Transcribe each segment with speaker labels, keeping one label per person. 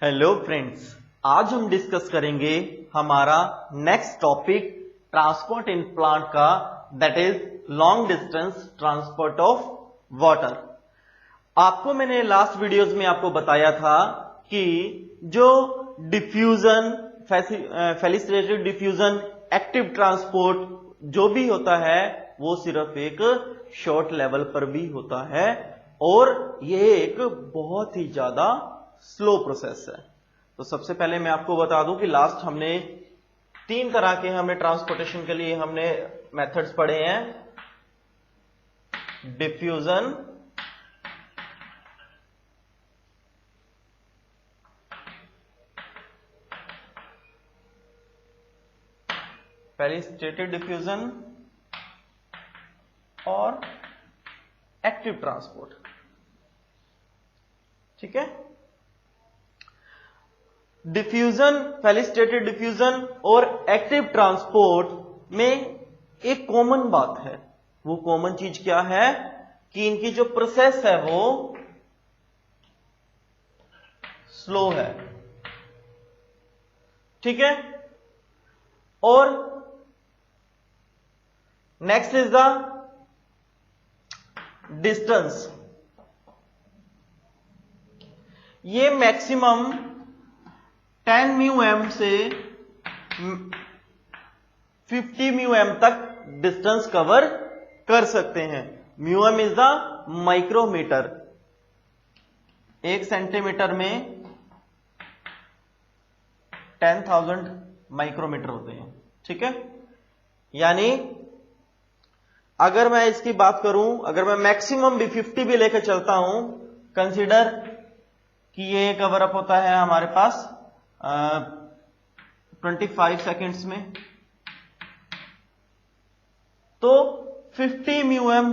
Speaker 1: Hello friends, आज हम discuss करेंगे हमारा next topic transport in plant का, that is long distance transport of water. आपको मैंने लास्ट वीडियोस में आपको बताया था कि जो diffusion, felicitated diffusion, active transport जो भी होता है वो सिर्फ एक शॉर्ट लेवल पर भी होता है और ये एक बहुत ही ज्यादा स्लो प्रोसेस है। तो सबसे पहले मैं आपको बता दूं कि लास्ट हमने 3 तरह के हमने ट्रांसपोर्टेशन के लिए हमने मेथड्स पढ़े हैं। डिफ्यूजन, फेलिसिटेटेड डिफ्यूजन और एक्टिव ट्रांसपोर्ट। ठीक है, डिफ्यूजन, फेलिसिटेटेड डिफ्यूजन और एक्टिव ट्रांसपोर्ट में एक कॉमन बात है। वो कॉमन चीज क्या है कि इनकी जो प्रोसेस है वो स्लो है। ठीक है, और नेक्स्ट इज द डिस्टेंस। ये मैक्सिमम 10 μm से 50 μm तक डिस्टेंस कवर कर सकते हैं। म्यूएम इज द माइक्रोमीटर। 1 सेंटीमीटर में 10,000 माइक्रोमीटर होते हैं। ठीक है, यानी अगर मैं इसकी बात करूं, अगर मैं मैक्सिमम भी 50 भी लेकर चलता हूं, कंसीडर कि ये कवर अप होता है हमारे पास 25 सेकेंड्स में, तो 50 μm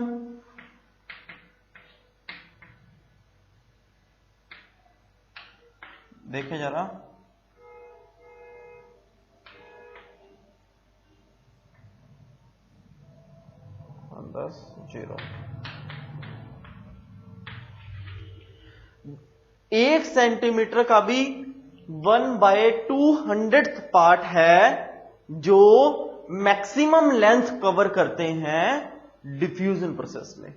Speaker 1: देखें जरा, दस 0 1 सेंटीमीटर का भी 1/200th पार्ट है जो मैक्सिमम लेंथ कवर करते हैं डिफ्यूजन प्रोसेस में।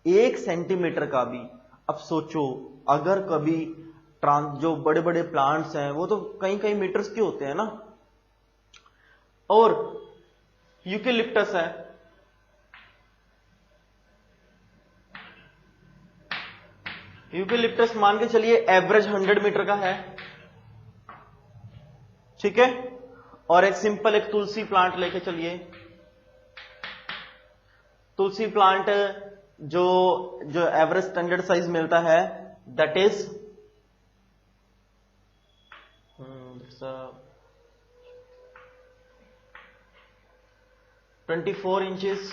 Speaker 1: 1 सेंटीमीटर का भी। अब सोचो, अगर कभी जो बड़े बड़े प्लांट्स हैं वो तो कई कई मीटर्स के होते हैं ना, और यूकेलिप्टस है, यूकेलिप्टस मान के चलिए एवरेज 100 मीटर का है। ठीक है, और एक सिंपल एक तुलसी प्लांट लेके चलिए। तुलसी प्लांट जो एवरेज स्टैंडर्ड साइज मिलता है that is 24 inches,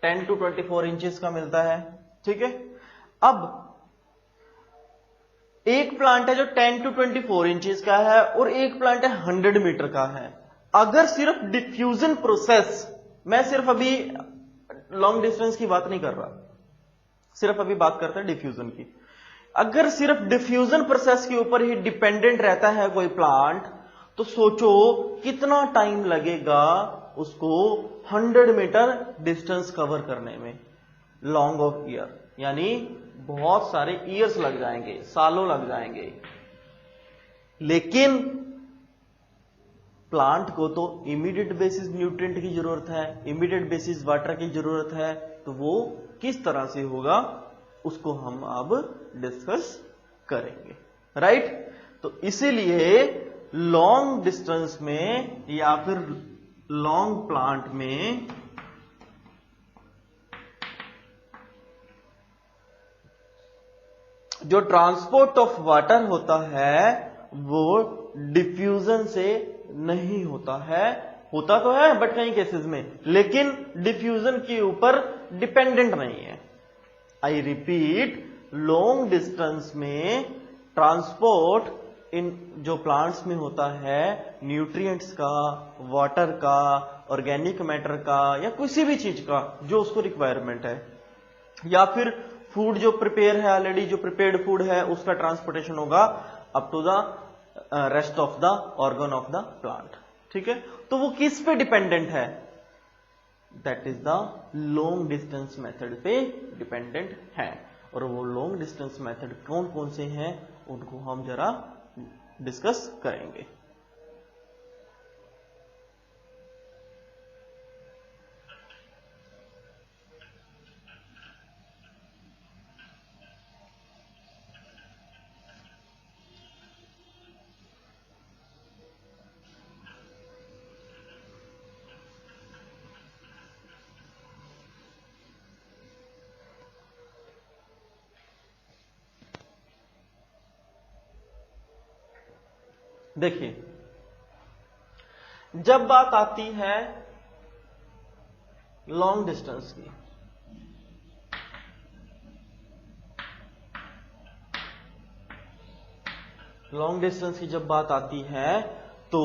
Speaker 1: 10 to 24 inches का मिलता है। ठीक है, अब एक प्लांट है जो 10 to 24 इंचेस का है और एक प्लांट है 100 मीटर का है। अगर सिर्फ डिफ्यूजन प्रोसेस, मैं सिर्फ अभी लॉन्ग डिस्टेंस की बात नहीं कर रहा, सिर्फ अभी बात करते हैं डिफ्यूजन की। अगर सिर्फ डिफ्यूजन प्रोसेस के ऊपर ही डिपेंडेंट रहता है कोई प्लांट, तो सोचो कितना टाइम लगेगा उसको 100 मीटर डिस्टेंस कवर करने में। लॉन्ग ऑफ ईयर, यानी बहुत सारे ईयर्स लग जाएंगे, सालों लग जाएंगे। लेकिन प्लांट को तो इमीडिएट बेसिस न्यूट्रिएंट की जरूरत है, इमीडिएट बेसिस वाटर की जरूरत है, तो वो किस तरह से होगा उसको हम अब डिस्कस करेंगे। राइट, तो इसीलिए लॉन्ग डिस्टेंस में या फिर लॉन्ग प्लांट में जो ट्रांसपोर्ट ऑफ वाटर होता है वो डिफ्यूजन से नहीं होता है। होता तो है बट कई केसेस में, लेकिन डिफ्यूजन के ऊपर डिपेंडेंट नहीं है। आई रिपीट, लॉन्ग डिस्टेंस में ट्रांसपोर्ट इन जो प्लांट्स में होता है न्यूट्रिएंट्स का, वाटर का, ऑर्गेनिक मैटर का या किसी भी चीज का जो उसको रिक्वायरमेंट है, या फिर फूड जो प्रिपेयर है ऑलरेडी, जो प्रिपेयर्ड फूड है उसका ट्रांसपोर्टेशन होगा up to the rest of the organ of the plant. ठीक है, तो वो किस पे डिपेंडेंट है? That is the long distance method पे डिपेंडेंट है। और वो लॉन्ग डिस्टेंस मेथड कौन कौन से हैं उनको हम जरा डिस्कस करेंगे। देखिए, जब बात आती है लॉन्ग डिस्टेंस की, लॉन्ग डिस्टेंस की जब बात आती है तो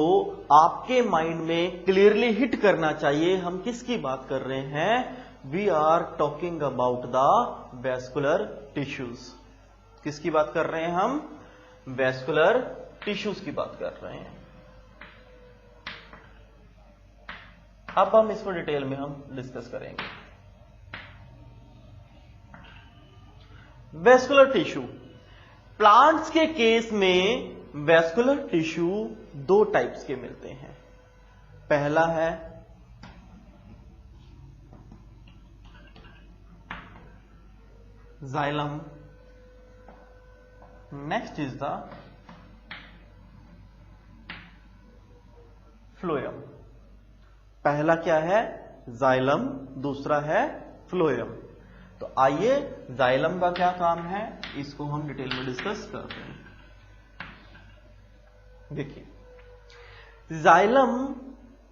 Speaker 1: आपके माइंड में क्लियरली हिट करना चाहिए हम किसकी बात कर रहे हैं। We are talking about the vascular tissues. किसकी बात कर रहे हैं हम? वैस्कुलर टिश्यूज की बात कर रहे हैं। अब हम इसको डिटेल में हम डिस्कस करेंगे। वैस्कुलर टिश्यू, प्लांट्स के केस में वैस्कुलर टिश्यू दो टाइप्स के मिलते हैं। पहला है xylem, next is the phloem. पहला क्या है? जाइलम, दूसरा है फ्लोएम। तो आइए जाइलम का क्या काम है इसको हम डिटेल में डिस्कस करते हैं। देखिए, xylem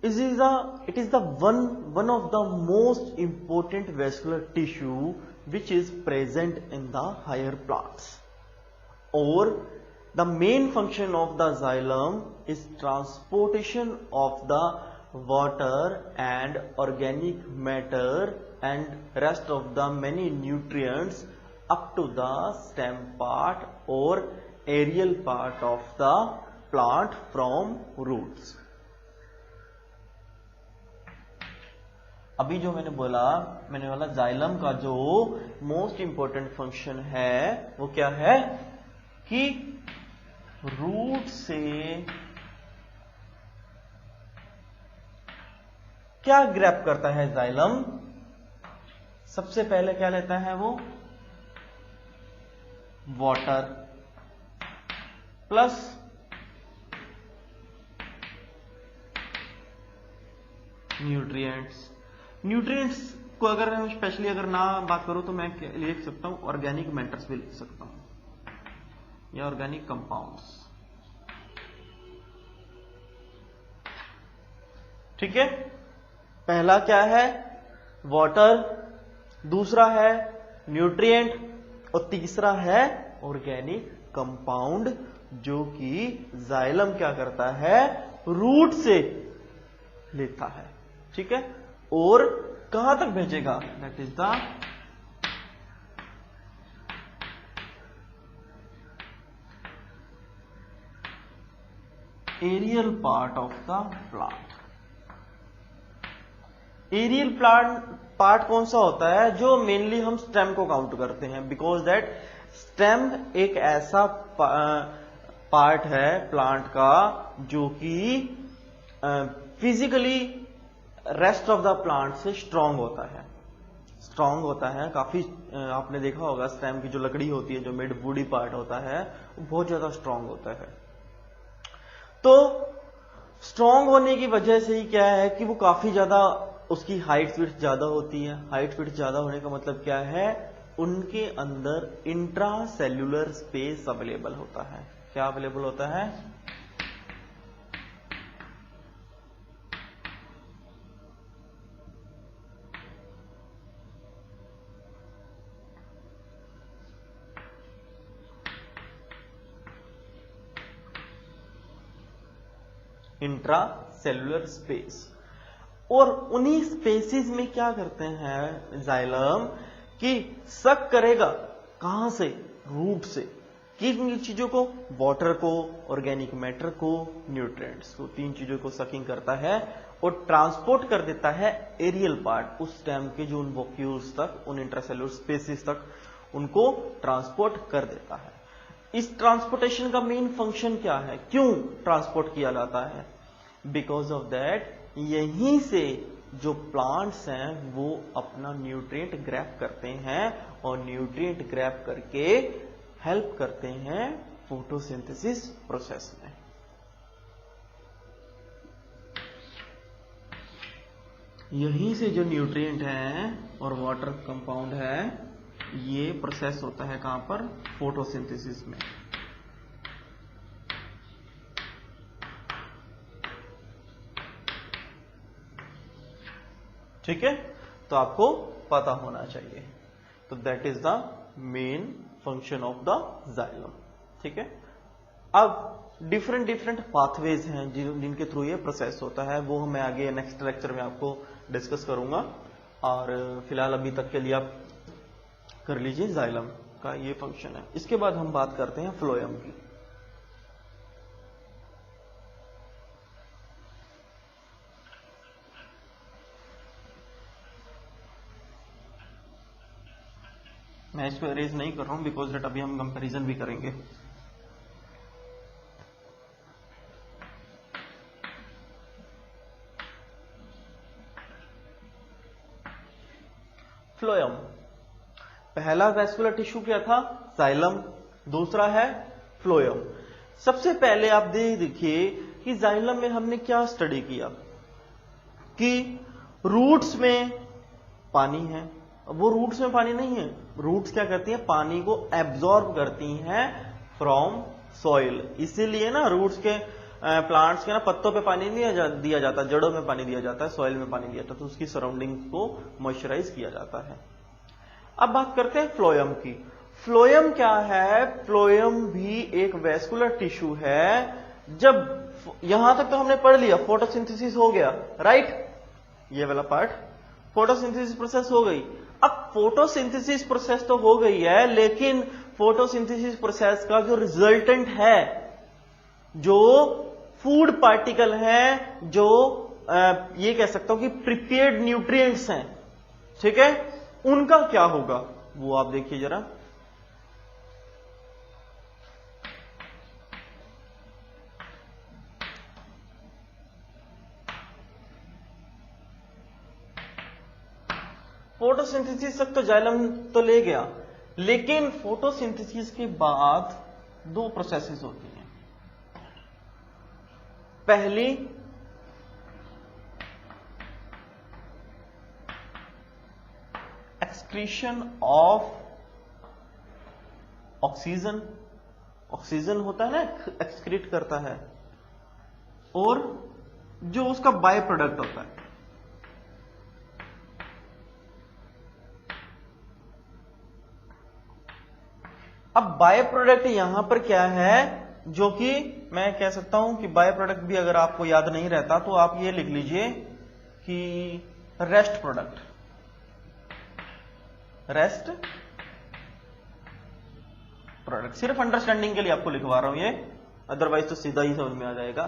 Speaker 1: it is the one of the most important vascular tissue which is present in the higher plants, or the main function of the xylem is transportation of the water and organic matter and rest of the many nutrients up to the stem part or aerial part of the plant from roots। अभी जो मैंने बोला xylem का जो most important function है वो क्या है कि रूट से क्या ग्रैब करता है जाइलम? सबसे पहले क्या लेता है वो? Water plus nutrients. न्यूट्रिएंट्स को अगर हम स्पेशली अगर ना बात करूं तो मैं लिख सकता हूं ऑर्गेनिक मैटर्स भी लिख सकता हूं या ऑर्गेनिक कंपाउंड्स। ठीक है, पहला क्या है? वाटर, दूसरा है न्यूट्रिएंट और तीसरा है ऑर्गेनिक कंपाउंड, जो कि जाइलम क्या करता है? रूट से लेता है। ठीक है, और कहां तक भेजेगा? That is the aerial part of the plant. Aerial part कौन सा होता है? जो मेनली हम स्टेम को काउंट करते हैं, बिकॉज दैट स्टेम एक ऐसा पार्ट है प्लांट का जो कि physically rest of the plant से स्ट्रांग होता है काफी। आपने देखा होगा स्टेम की जो लकड़ी होती है, जो मिड वुडी पार्ट होता है, वो बहुत ज्यादा स्ट्रांग होता है। तो स्ट्रांग होने की वजह से ही क्या है कि वो काफी ज्यादा, उसकी हाइट विड्थ ज्यादा होती है। हाइट विड्थ ज्यादा होने का मतलब क्या है? उनके अंदर इंट्रा सेल्यूलर स्पेस अवेलेबल होता है। क्या अवेलेबल होता है? Intra cellular space. और उन्हीं स्पेसिस में क्या करते हैं जाइलम कि सक करेगा कहां से? रूट से। किन चीजों को? वाटर को, ऑर्गेनिक मैटर को, न्यूट्रिएंट्स को, 3 चीजों को सकिंग करता है और ट्रांसपोर्ट कर देता है एरियल पार्ट, उस टाइम के जो उन वॉक्यूल्स तक, उन इंट्रासेलुलर स्पेसिस तक उनको ट्रांसपोर्ट कर देता है। इस ट्रांसपोर्टेशन का मेन फंक्शन क्या है? क्यों ट्रांसपोर्ट किया जाता है? बिकॉज ऑफ दैट यहीं से जो प्लांट्स हैं वो अपना न्यूट्रिएंट ग्रैब करते हैं और न्यूट्रिएंट ग्रैब करके हेल्प करते हैं फोटोसिंथेसिस प्रोसेस में। यहीं से जो न्यूट्रिएंट है और वाटर कंपाउंड है ये प्रोसेस होता है कहां पर? फोटोसिंथेसिस में। ठीक है, तो आपको पता होना चाहिए। तो that is the main function of the xylem. ठीक है, अब डिफरेंट पाथवेज हैं जिनके थ्रू ये प्रोसेस होता है, वो मैं आगे नेक्स्ट लेक्चर में आपको डिस्कस करूंगा। और फिलहाल अभी तक के लिए आप कर लीजिए जाइलम का ये फंक्शन है। इसके बाद हम बात करते हैं फ्लोएम की। मैं इसको अरेज नहीं कर रहा हूं बिकॉज दैट अभी हम कंपैरिजन भी करेंगे। फ्लोएम, पहला वैस्कुलर टिश्यू क्या था? जाइलम। दूसरा है फ्लोएम। सबसे पहले आप देखिए कि जाइलम में हमने क्या स्टडी किया कि रूट्स में पानी है। अब वो रूट्स में पानी नहीं है, रूट्स क्या करती हैं? पानी को एब्जॉर्ब करती हैं फ्रॉम सॉइल। इसीलिए ना रूट्स के प्लांट्स के ना पत्तों पे पानी नहीं दिया जाता, जड़ों में पानी दिया जाता है, सॉइल में पानी दिया जाता है, तो उसकी सराउंडिंग को मॉइस्चराइज किया जाता है। अब बात करते हैं फ्लोएम की। फ्लोएम क्या है? फ्लोएम भी एक वैस्कुलर टिश्यू है। जब यहां तक तो हमने पढ़ लिया, फोटोसिंथेसिस हो गया, राइट? ये वाला पार्ट फोटोसिंथेसिस प्रोसेस हो गई। अब फोटोसिंथेसिस प्रोसेस तो हो गई है, लेकिन फोटोसिंथेसिस प्रोसेस का जो रिजल्टेंट है, जो फूड पार्टिकल है, जो ये कह सकता हूं कि प्रिपेयर्ड न्यूट्रिएंट्स हैं, ठीक है, उनका क्या होगा वो आप देखिए जरा। फोटोसिंथेसिस तक तो जाइलम तो ले गया, लेकिन फोटोसिंथेसिस के बाद 2 प्रोसेसेस होती हैं। पहली एक्सक्रीशन ऑफ ऑक्सीजन, ऑक्सीजन होता है ना, एक्सक्रीट करता है, और जो उसका बाय प्रोडक्ट होता है। अब बाय प्रोडक्ट यहां पर क्या है, जो कि मैं कह सकता हूं कि बाय प्रोडक्ट भी अगर आपको याद नहीं रहता तो आप ये लिख लीजिए कि रेस्ट प्रोडक्ट, रेस्ट प्रोडक्ट। सिर्फ अंडरस्टैंडिंग के लिए आपको लिखवा रहा हूं ये, अदरवाइज तो सीधा ही समझ में आ जाएगा।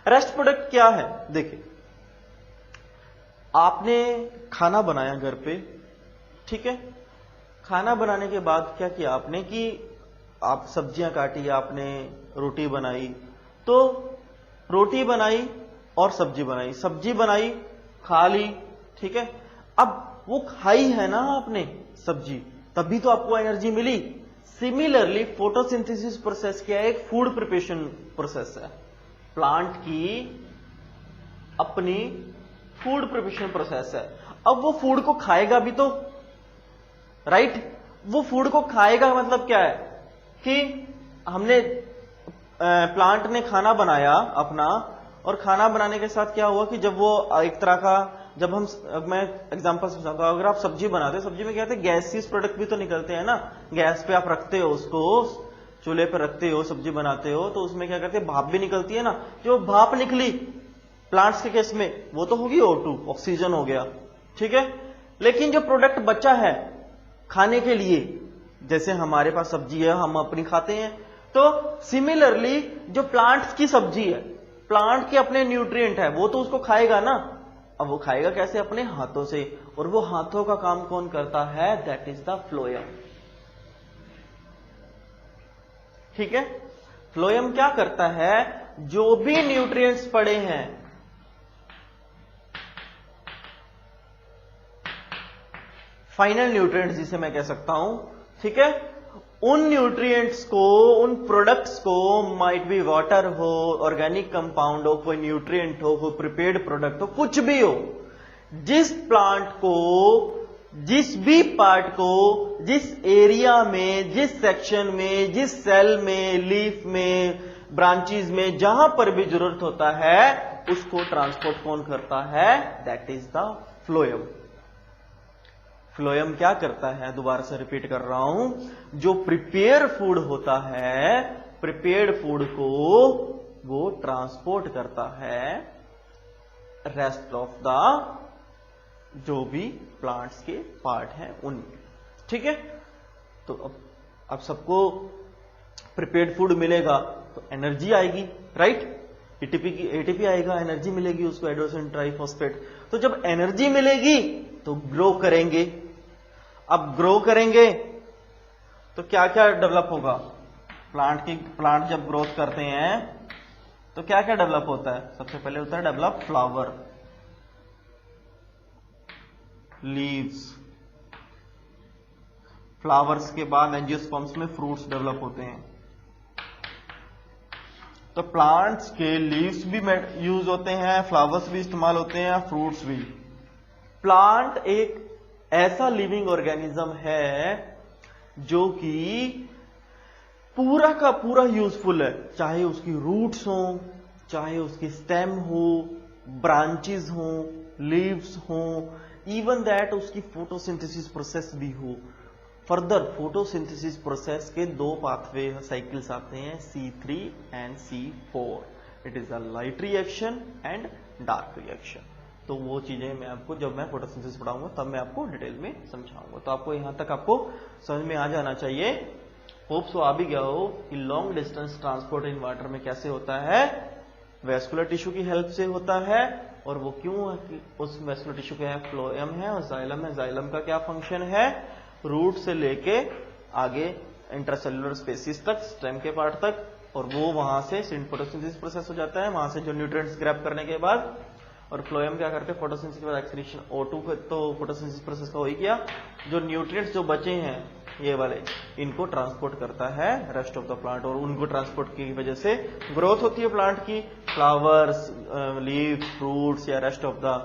Speaker 1: रेस्ट प्रोडक्ट क्या है? देखिए, आपने खाना बनाया घर पे, ठीक है, खाना बनाने के बाद क्या किया आपने कि आप सब्जियां काटी, आपने रोटी बनाई, तो रोटी बनाई और सब्जी बनाई, सब्जी बनाई, खा ली, ठीक है। अब वो खाई है ना आपने सब्जी, तभी तो आपको एनर्जी मिली। सिमिलरली फोटोसिंथेसिस प्रोसेस क्या है? एक फूड प्रिपरेशन प्रोसेस है, प्लांट की अपनी फूड प्रिपरेशन प्रोसेस है। अब वो फूड को खाएगा भी तो, राइट? वो फूड को खाएगा मतलब क्या है कि हमने प्लांट ने खाना बनाया अपना, और खाना बनाने के साथ क्या हुआ कि जब वो एक तरह का, जब हम, मैं एग्जांपल समझाता हूं, अगर आप सब्जी बनाते हो, सब्जी में क्या होता है, गैसीज प्रोडक्ट भी तो निकलते हैं ना। गैस पे आप रखते हो उसको, चूल्हे पे रखते हो, सब्जी बनाते हो, तो उसमें क्या करते हैं, भाप भी निकलती है ना। जो भाप निकली प्लांट्स के केस में, वो तो होगी O2, ऑक्सीजन हो गया, ठीक है। लेकिन जो प्रोडक्ट बचा है खाने के लिए, जैसे हमारे पास सब्जी है, हम अपनी खाते हैं, तो सिमिलरली जो प्लांट्स की सब्जी है, प्लांट के अपने न्यूट्रिएंट है, वो तो उसको खाएगा ना। अब वो खाएगा कैसे? अपने हाथों से, और वो हाथों का काम कौन करता है? That is the phloem. ठीक है, फ्लोएम क्या करता है? जो भी न्यूट्रिएंट्स पड़े हैं, फाइनल न्यूट्रिएंट्स जिसे मैं कह सकता हूं, ठीक है, उन न्यूट्रिएंट्स को, उन प्रोडक्ट्स को, माइट बी वाटर हो, ऑर्गेनिक कंपाउंड हो, कोई न्यूट्रिएंट हो, प्रिपेयर्ड प्रोडक्ट हो, कुछ भी हो, जिस प्लांट को, जिस भी पार्ट को, जिस एरिया में, जिस सेक्शन में, जिस सेल में, लीफ में, ब्रांचेस में, जहां पर भी जरूरत होता है, उसको ट्रांसपोर्ट कौन करता है? That is the phloem. Phloem क्या करता है? दोबारा से रिपीट कर रहा हूं, जो प्रिपेयर फूड होता है, प्रिपेयर्ड फूड को वो ट्रांसपोर्ट करता है रेस्ट ऑफ द जो भी प्लांट्स के पार्ट हैं उनमें। ठीक है, तो अब सबको प्रिपेयर्ड फूड मिलेगा तो एनर्जी आएगी, राइट? एटीपी आएगा, एनर्जी मिलेगी उसको, एडेनोसिन ट्राइफॉस्फेट। तो जब एनर्जी मिलेगी तो ग्रो करेंगे। अब ग्रो करेंगे तो क्या क्या डेवलप होगा? प्लांट जब ग्रोथ करते हैं तो क्या क्या डेवलप होता है? सबसे पहले होता है डेवलप फ्लावर, लीव्स, फ्लावर्स के बाद एंजियोस्पर्म्स में फ्रूट्स डेवलप होते हैं। तो प्लांट्स के लीव्स भी यूज होते हैं, फ्लावर्स भी इस्तेमाल होते हैं, फ्रूट्स भी। प्लांट एक ऐसा लिविंग ऑर्गेनिज्म है जो कि पूरा का पूरा यूजफुल है, चाहे उसकी रूट्स हो, चाहे उसकी स्टेम हो, ब्रांचेस हो, लीव्स हो, इवन दैट उसकी फोटोसिंथेसिस प्रोसेस भी हो। फर्दर फोटोसिंथेसिस प्रोसेस के दो पाथवे साइकिल्स आते हैं, C3 and C4। It is a light reaction and dark reaction. तो वो चीजें मैं आपको जब मैं फोटोसिंथेसिस पढ़ाऊंगा तब मैं आपको डिटेल में समझाऊंगा। तो आपको यहां तक आपको समझ में आ जाना चाहिए, होप सो आ भी गया हो कि long distance transport in water में कैसे होता है? वेस्कुलर टिश्यू की हेल्प से होता है। और वो क्यों? उस वेस्कुलर टिश्यू का फ्लोएम है और जाइलम है। जाइलम का क्या फंक्शन है? रूट से लेके आगे इंटरसेलुलर स्पेसिस तक, स्टेम के पार्ट तक, और वो वहां से फोटोसिंथेसिस प्रोसेस हो जाता है, वहां से जो न्यूट्रिएंट्स ग्रैब करने के बाद। और फ्लोएम क्या करते हैं? फोटोसिंथेसिस के बाद एक्सक्रीशन O2 को, तो फोटोसिंथेसिस प्रोसेस का हो ही गया। जो न्यूट्रिएंट्स जो बचे हैं ये वाले, इनको ट्रांसपोर्ट करता है रेस्ट ऑफ द प्लांट, और उनको ट्रांसपोर्ट की वजह से ग्रोथ होती है प्लांट की। फ्लावर्स, लीव, फ्रूट्स या रेस्ट ऑफ द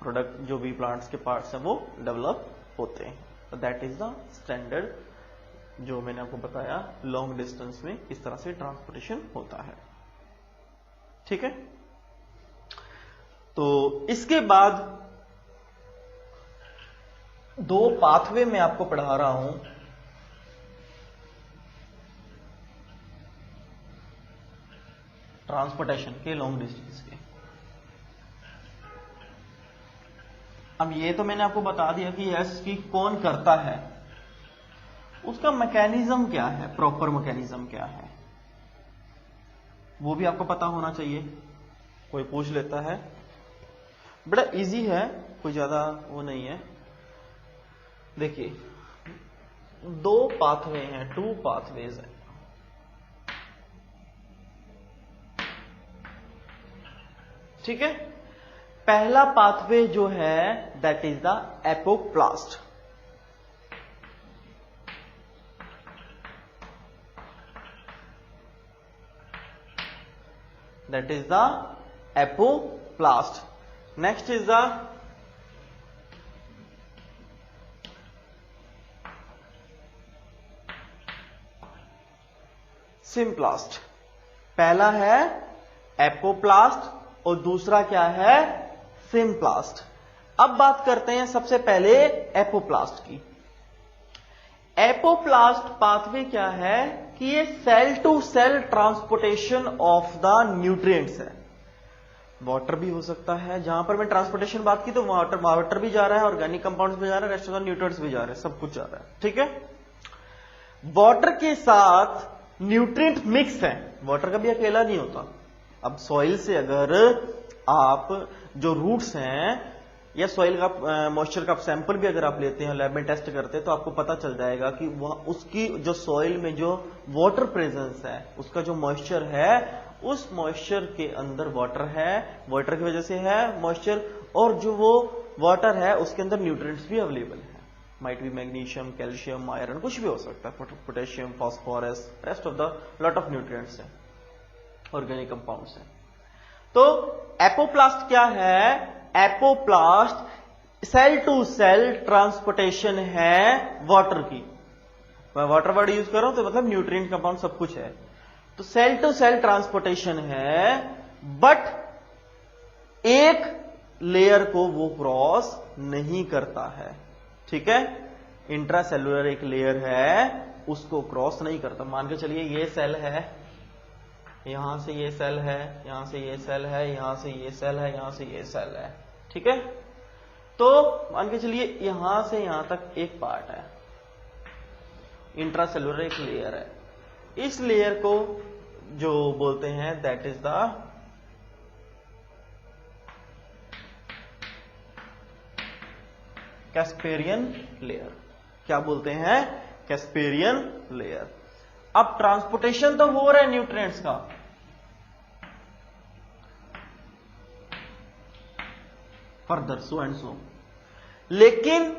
Speaker 1: प्रोडक्ट जो भी प्लांट्स के पार्ट्स हैं वो डेवलप होते हैं। तो दैट इज द स्टैंडर्ड जो मैंने आपको बताया, लॉन्ग डिस्टेंस में इस तरह से ट्रांसपोर्टेशन होता है। ठीक है, तो इसके बाद दो पाथवे मैं आपको पढ़ा रहा हूं। ट्रांसपोर्टेशन के, लॉन्ग डिस्टेंस के। अब ये तो मैंने आपको बता दिया कि यस की कौन करता है, उसका मैकेनिज्म क्या है, प्रॉपर मैकेनिज्म क्या है, वो भी आपको पता होना चाहिए। कोई पूछ लेता है, बड़ा इजी है, कोई ज्यादा वो नहीं है। देखिए, दो पाथवे हैं, 2 पाथवेज हैं। ठीक है, पहला पाथवे जो है that is the apoplast. That is the apoplast. Next is the symplast. पहला है एपोप्लास्ट और दूसरा क्या है? सिम्प्लास्ट। अब बात करते हैं सबसे पहले एपोप्लास्ट की। एपोप्लास्ट पाथवे क्या है कि ये cell to cell transportation of the nutrients है। वाटर भी हो सकता है, जहां पर मैं ट्रांसपोर्टेशन बात की तो वाटर भी जा रहा है, ऑर्गेनिक कंपाउंड्स भी जा रहा है, रेस्ट ऑफ द न्यूट्रिएंट्स भी जा रहे हैं, सब कुछ जा रहा है। ठीक है, वाटर के साथ न्यूट्रिएंट मिक्स है, वाटर कभी अकेला नहीं होता। अब सॉइल से अगर आप जो रूट्स हैं या सॉइल का मॉइस्चर का सैंपल भी अगर आप लेते हैं लैब में टेस्ट करते हैं तो आपको पता चल जाएगा कि वह उसकी जो सॉइल में जो वाटर प्रेजेंस है, उसका जो मॉइस्चर है, उस मॉइस्चर के अंदर वाटर है, वाटर की वजह से है मॉइस्चर, और जो वो वाटर है उसके अंदर न्यूट्रिएंट्स भी अवेलेबल है। Might be magnesium, calcium, iron, कुछ भी हो सकता है, potassium, phosphorus, rest of the lot of nutrients है, ऑर्गेनिक कंपाउंड्स है। तो एपोप्लास्ट क्या है? Apoplast cell to cell transportation है वाटर की। मैं वाटर वर्ड यूज कर रहा हूं तो मतलब न्यूट्रिएंट कंपाउंड सब कुछ है, तो सेल टू सेल ट्रांसपोर्टेशन है, बट एक लेयर को वो क्रॉस नहीं करता है। ठीक है, इंट्रासेलुलर एक लेयर है, उसको क्रॉस नहीं करता। मान के चलिए ये सेल है, यहां से ये सेल है, यहां से ये सेल है, यहां से ये सेल है, यहां से ये सेल है। ठीक है, तो मान के चलिए यहां से यहां तक एक पार्ट है, इंट्रासेलुलर एक लेयर है। इस लेयर को जो बोलते हैं that is the Casparian layer. क्या बोलते हैं? Casparian layer. अब ट्रांसपोर्टेशन तो हो रहा है न्यूट्रिएंट्स का, फर्दर सो एंड सो, लेकिन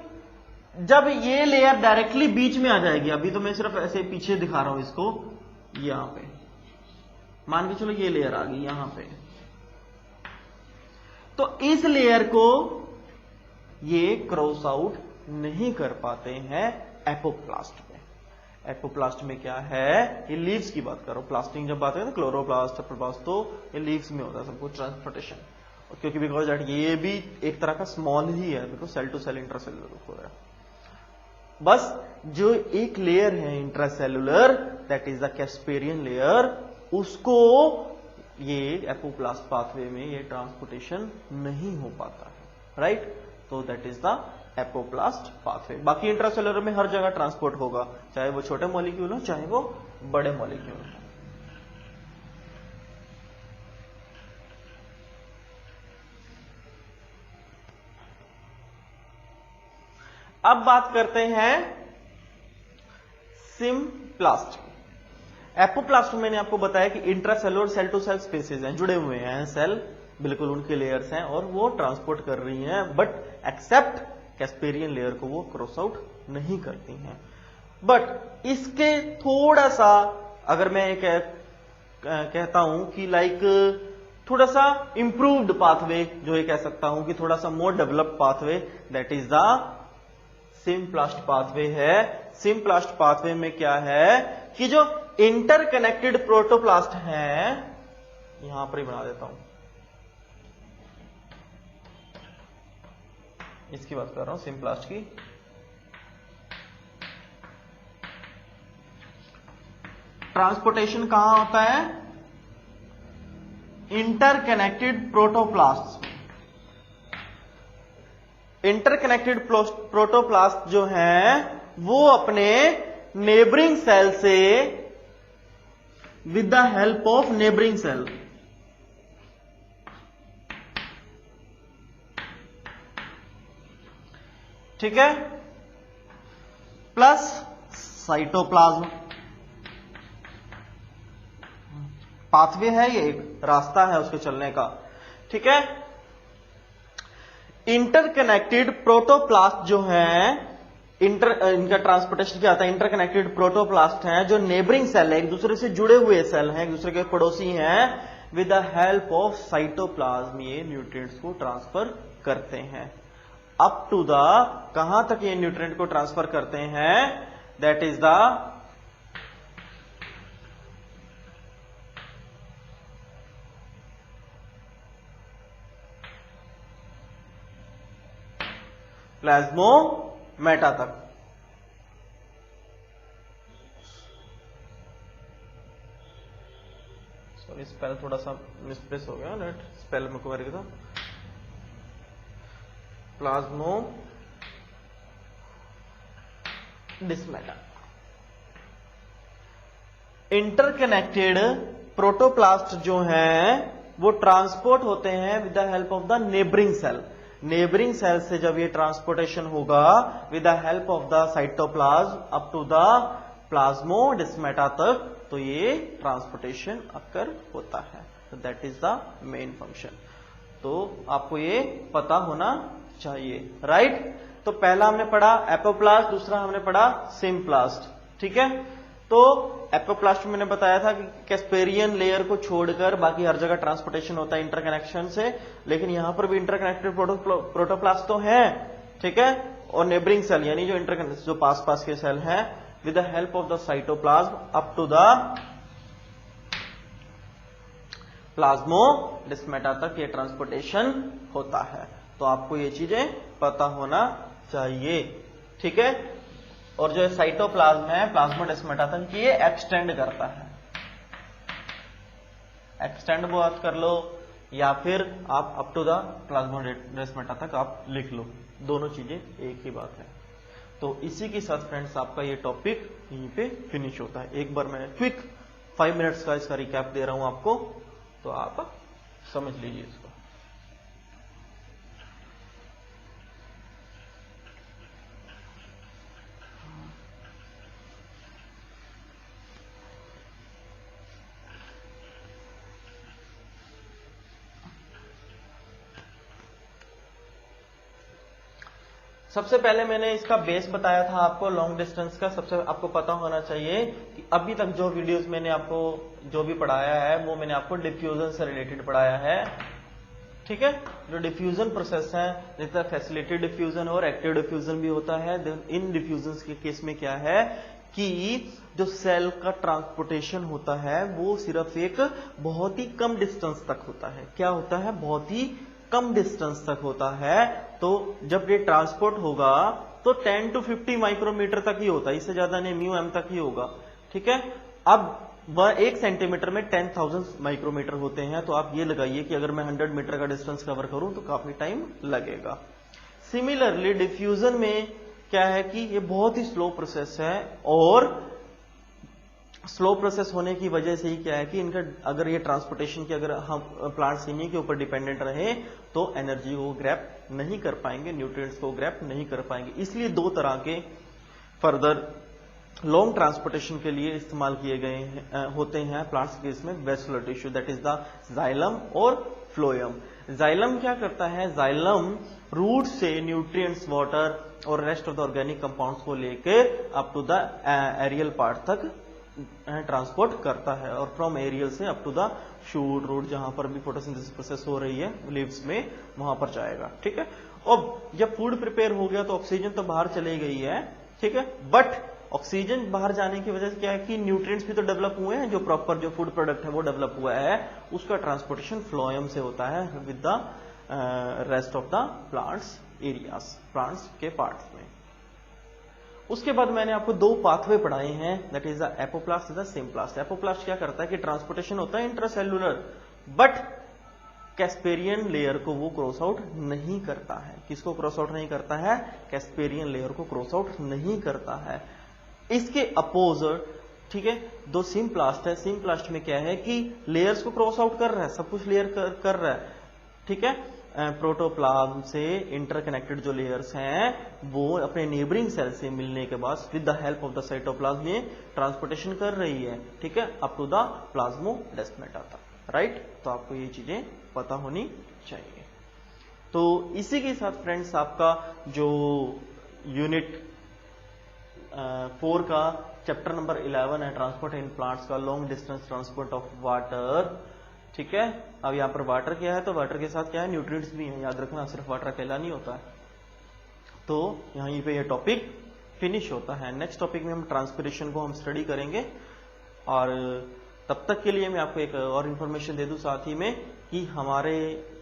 Speaker 1: जब ये लेयर डायरेक्टली बीच में आ जाएगी, अभी तो मैं सिर्फ ऐसे पीछे दिखा रहा हूं इसको, यहां पे मान के चलो ये लेयर आ गई यहां पे, तो इस लेयर को ये क्रॉस आउट नहीं कर पाते हैं एपोप्लास्ट में। एपोप्लास्ट में क्या है? ये लीव्स की बात करो, प्लास्टिंग जब बात करें तो क्लोरोप्लास्ट, एपोप्लास्ट, तो ये लीव्स में होता है सब कुछ ट्रांसपोर्टेशन, क्योंकि बिकॉज दैट ये भी एक तरह का स्मॉल ही है, because cell to cell intracellular हो रहा है। बस जो एक लेयर है intracellular, that is the Casparian layer, उसको ये एपोप्लास्ट पाथवे में ये ट्रांसपोर्टेशन नहीं हो पाता है, राइट? तो that is the apoplast pathway. बाकी इंट्रासेलुलर में हर जगह ट्रांसपोर्ट होगा, चाहे वो छोटे मॉलिक्यूल हो चाहे वो बड़े मॉलिक्यूल हो। अब बात करते हैं सिम्प्लास्ट। एपोप्लास्ट में मैंने आपको बताया कि intracellular cell to cell spaces हैं, जुड़े हुए हैं सेल, बिल्कुल उनके लेयर्स हैं और वो ट्रांसपोर्ट कर रही हैं, बट एक्सेप्ट कैस्पेरियन लेयर को वो क्रॉस आउट नहीं करती हैं। बट इसके थोड़ा सा अगर मैं कहता हूं कि लाइक थोड़ा सा इंप्रूव्ड पाथवे, जो ये कह सकता हूं कि थोड़ा सा more developed pathway, that is the symplast pathway है। सिम्प्लास्ट पाथवे में क्या है कि जो इंटरकनेक्टेड प्रोटोप्लास्ट हैं, यहां पर ही बना देता हूं, इसकी बात कर रहा हूं सिम्प्लास्ट की। ट्रांसपोर्टेशन कहां होता है? Interconnected protoplast. इंटरकनेक्टेड प्रोटोप्लास्ट जो हैं वो अपने नेबरिंग सेल से with the help of neighbouring cell ठीक है, प्लस साइटोप्लाज्म, पाथवे है, ये एक रास्ता है उसके चलने का। ठीक है, इंटरकनेक्टेड प्रोटोप्लास्ट जो है, इनका ट्रांसपोर्टेशन क्या आता है? इंटरकनेक्टेड प्रोटोप्लास्ट हैं जो नेबरिंग सेल है, एक दूसरे से जुड़े हुए सेल हैं, एक दूसरे के पड़ोसी हैं, with the help of cytoplasm ये न्यूट्रिएंट्स को ट्रांसफर करते हैं। अप टू द कहां तक ये न्यूट्रिएंट को ट्रांसफर करते हैं? दैट इज द प्लाज्मोमेटा तक। सॉरी, स्पेल थोड़ा सा मिसप्लेस हो गया, लेट स्पेल में कवर किया, प्लाज्मोडिस्मेटा। इंटरकनेक्टेड प्रोटोप्लास्ट जो हैं वो ट्रांसपोर्ट होते हैं with the help of the neighbouring cell. Neighbouring cell से जब ये ट्रांसपोर्टेशन होगा with the help of the cytoplasm up to the plasmodesmata तक, तो ये ट्रांसपोर्टेशन अकर होता है। तो that is the main function. तो आपको ये पता होना चाहिए, राइट। तो पहला हमने पढ़ा एपोप्लास्ट, दूसरा हमने पढ़ा सिम्प्लास्ट, ठीक है। तो एपोप्लास्ट में मैंने बताया था कि कैस्पेरियन लेयर को छोड़कर बाकी हर जगह ट्रांसपोर्टेशन होता है इंटरकनेक्शन से, लेकिन यहां पर भी इंटरकनेक्टेड प्रोटोप्लास्ट तो है, ठीक है। और नेबरिंग सेल यानी जो इंटरकनेक्ट जो पास पास के सेल हैं with the help of the cytoplasm up to the plasmodesmata तक ये ट्रांसपोर्टेशन होता है। तो आपको ये चीजें पता होना चाहिए, ठीक है। और जो साइटोप्लाज्म है प्लाज्मोडेस्माटा तक ये एक्सटेंड करता है, एक्सटेंड बात कर लो या फिर आप अप टू द प्लाज्मोडेस्माटा तक आप लिख लो, दोनों चीजें एक ही बात है। तो इसी के साथ फ्रेंड्स आपका ये टॉपिक यहीं पे फिनिश होता है। एक बार मैं क्विक 5 मिनट्स का इसका रिकैप दे रहा हूं आपको, तो आप समझ लीजिए इसको। सबसे पहले मैंने इसका बेस बताया था आपको लॉन्ग डिस्टेंस का। सबसे आपको पता होना चाहिए कि अभी तक जो वीडियोस मैंने आपको जो भी पढ़ाया है वो मैंने आपको डिफ्यूजन से रिलेटेड पढ़ाया है, ठीक है। जो डिफ्यूजन प्रोसेस है, जैसे फैसिलिटेड डिफ्यूजन और एक्टिव डिफ्यूजन भी होता है। इन डिफ्यूजन के केस में क्या है कि जो सेल का ट्रांसपोर्टेशन होता है वो सिर्फ एक बहुत ही कम डिस्टेंस तक होता है। क्या होता है? बहुत ही कम डिस्टेंस तक होता है। तो जब ये ट्रांसपोर्ट होगा तो 10 to 50 माइक्रोमीटर तक ही होता है, इससे ज्यादा नहीं, म्यू एम तक ही होगा, ठीक है। अब वह 1 सेंटीमीटर में 10,000 माइक्रोमीटर होते हैं, तो आप ये लगाइए कि अगर मैं 100 मीटर का डिस्टेंस कवर करूं तो काफी टाइम लगेगा। सिमिलरली डिफ्यूजन में क्या है कि ये बहुत ही स्लो प्रोसेस है, और स्लो प्रोसेस होने की वजह से ही क्या है कि इनका अगर ये ट्रांसपोर्टेशन की अगर हम प्लांट्स इन्हीं के ऊपर डिपेंडेंट रहे तो एनर्जी को ग्रैब नहीं कर पाएंगे, न्यूट्रिएंट्स को ग्रैब नहीं कर पाएंगे। इसलिए 2 तरह के फर्दर लॉन्ग ट्रांसपोर्टेशन के लिए इस्तेमाल किए गए होते हैं प्लांट्स के केस में vascular tissue, that is the xylem और फ्लोएम। जाइलम क्या करता है? जाइलम रूट से न्यूट्रिएंट्स, वाटर और rest of the organic compounds को लेकर up to the aerial part तक ट्रांसपोर्ट करता है, और फ्रॉम एरियल से up to the shoot, root, जहां पर भी फोटोसिंथेसिस प्रोसेस हो रही है लीव्स में, वहां पर जाएगा, ठीक है। और जब फूड प्रिपेयर हो गया तो ऑक्सीजन तो बाहर चली गई है, ठीक है, बट ऑक्सीजन बाहर जाने की वजह से क्या है कि न्यूट्रिएंट्स भी तो डेवलप हुए हैं, जो प्रॉपर जो फूड प्रोडक्ट है वो डेवलप हुआ है, उसका ट्रांसपोर्टेशन फ्लोएम से होता है with the rest of the plants areas, plants के पार्ट्स में। उसके बाद मैंने आपको 2 पाथवे पढ़ाए हैं, that is the apoplast, the symplast. Apoplast क्या करता है कि ट्रांसपोर्टेशन होता है इंट्रासेल्युलर, बट कैस्पेरियन लेयर को वो क्रॉस आउट नहीं करता है। किसको क्रॉस आउट नहीं करता है? कैस्पेरियन लेयर को क्रॉस आउट नहीं करता है। इसके अपोजिट, ठीक है, 2 सिम्प्लास्ट है। सिम्प्लास्ट में क्या है कि लेयर्स को क्रॉस आउट कर रहा है, सब कुछ लेयर कर रहा है, ठीक है। प्रोटोप्लाज्म से इंटरकनेक्टेड जो लेयर्स हैं वो अपने नेबरिंग सेल से मिलने के बाद with the help of the cytoplasm में ट्रांसपोर्टेशन कर रही है, ठीक है, अप टू द प्लाज्मोडेस्माटा तक, राइट। तो आपको ये चीजें पता होनी चाहिए। तो इसी के साथ फ्रेंड्स आपका जो यूनिट 4 का चैप्टर नंबर 11 है ट्रांसपोर्ट इन प्लांट्स का, long distance transport of water, ठीक है। अब यहां पर वाटर क्या है, तो वाटर के साथ क्या है? न्यूट्रिएंट्स भी हैं, याद रखना, सिर्फ वाटर अकेला नहीं होता है। तो यहीं पे ये टॉपिक फिनिश होता है। नेक्स्ट टॉपिक में हम ट्रांसपिरेशन को हम स्टडी करेंगे, और तब तक के लिए मैं आपको एक और इन्फॉर्मेशन दे दूं साथ ही में कि हमारे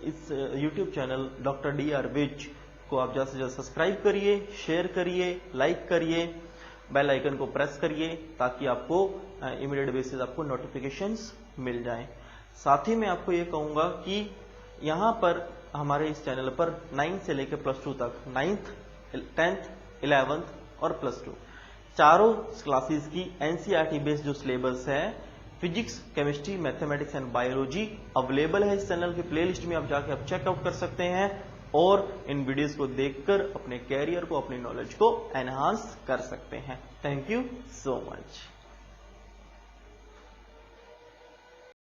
Speaker 1: इस YouTube channel doctor DR Vij को आप ज्यादा से ज्यादा सब्सक्राइब करिए, शेयर करिए, लाइक करिए, बेल आइकन को प्रेस करिए, ताकि आपको इमीडिएट बेसिस आपको नोटिफिकेशंस मिल जाएं। साथ ही मैं आपको ये कहूंगा कि यहां पर हमारे इस चैनल पर 9 से लेकर +2 तक, 9th, 10th, 11th और +2 चारों क्लासेस की एनसीईआरटी बेस्ड जो सिलेबस है, physics, chemistry, mathematics and biology available है इस चैनल की प्लेलिस्ट में, आप जाके आप चेकआउट कर सकते हैं और इन वीडियोस को देखकर अपने कैरियर को, अपनी नॉलेज को एनहांस कर सकते हैं। Thank you so much.